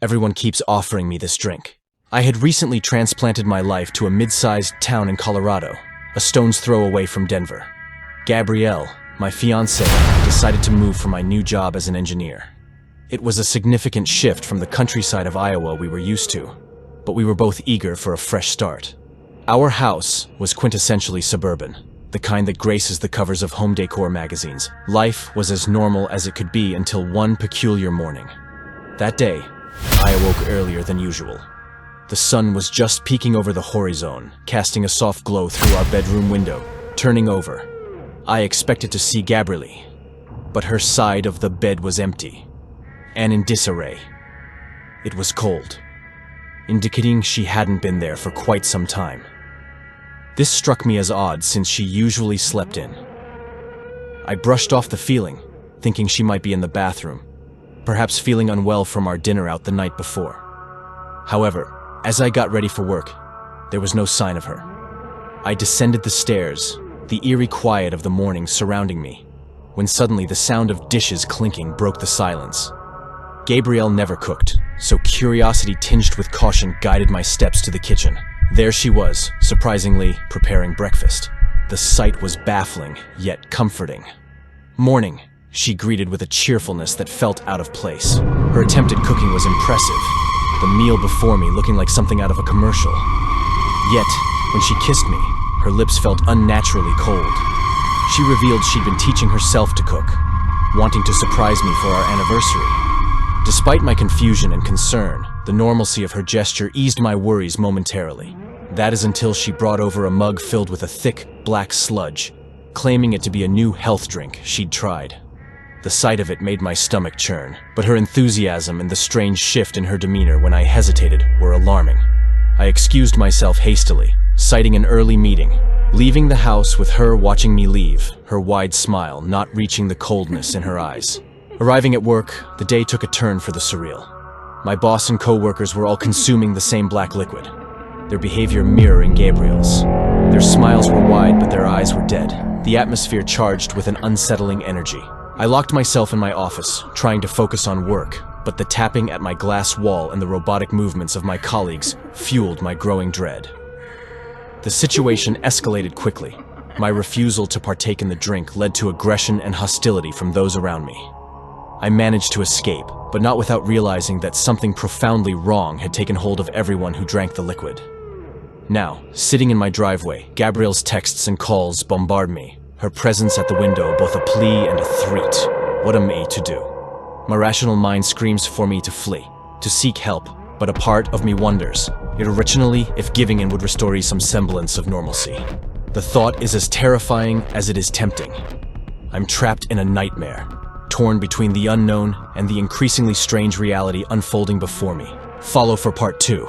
Everyone keeps offering me this drink. I had recently transplanted my life to a mid-sized town in Colorado, a stone's throw away from Denver. Gabrielle, my fiancée, decided to move for my new job as an engineer. It was a significant shift from the countryside of Iowa we were used to, but we were both eager for a fresh start. Our house was quintessentially suburban, the kind that graces the covers of home decor magazines. Life was as normal as it could be until one peculiar morning. That day, I awoke earlier than usual. The sun was just peeking over the horizon, casting a soft glow through our bedroom window. Turning over, I expected to see Gabrielle, but her side of the bed was empty and in disarray. It was cold, indicating she hadn't been there for quite some time. This struck me as odd since she usually slept in. I brushed off the feeling, thinking she might be in the bathroom, perhaps feeling unwell from our dinner out the night before. However, as I got ready for work, there was no sign of her. I descended the stairs, the eerie quiet of the morning surrounding me, when suddenly the sound of dishes clinking broke the silence. Gabrielle never cooked, so curiosity tinged with caution guided my steps to the kitchen. There she was, surprisingly preparing breakfast. The sight was baffling, yet comforting. "Morning," she greeted with a cheerfulness that felt out of place. Her attempted cooking was impressive, the meal before me looking like something out of a commercial. Yet, when she kissed me, her lips felt unnaturally cold. She revealed she'd been teaching herself to cook, wanting to surprise me for our anniversary. Despite my confusion and concern, the normalcy of her gesture eased my worries momentarily. That is until she brought over a mug filled with a thick, black sludge, claiming it to be a new health drink she'd tried. The sight of it made my stomach churn, but her enthusiasm and the strange shift in her demeanor when I hesitated were alarming. I excused myself hastily, citing an early meeting, leaving the house with her watching me leave, her wide smile not reaching the coldness in her eyes. Arriving at work, the day took a turn for the surreal. My boss and co-workers were all consuming the same black liquid, their behavior mirroring Gabrielle's. Their smiles were wide, but their eyes were dead, the atmosphere charged with an unsettling energy. I locked myself in my office, trying to focus on work, but the tapping at my glass wall and the robotic movements of my colleagues fueled my growing dread. The situation escalated quickly. My refusal to partake in the drink led to aggression and hostility from those around me. I managed to escape, but not without realizing that something profoundly wrong had taken hold of everyone who drank the liquid. Now, sitting in my driveway, Gabrielle's texts and calls bombard me, her presence at the window both a plea and a threat. What am I to do? My rational mind screams for me to flee, to seek help, but a part of me wonders, originally, if giving in would restore some semblance of normalcy. The thought is as terrifying as it is tempting. I'm trapped in a nightmare, torn between the unknown and the increasingly strange reality unfolding before me. Follow for part 2.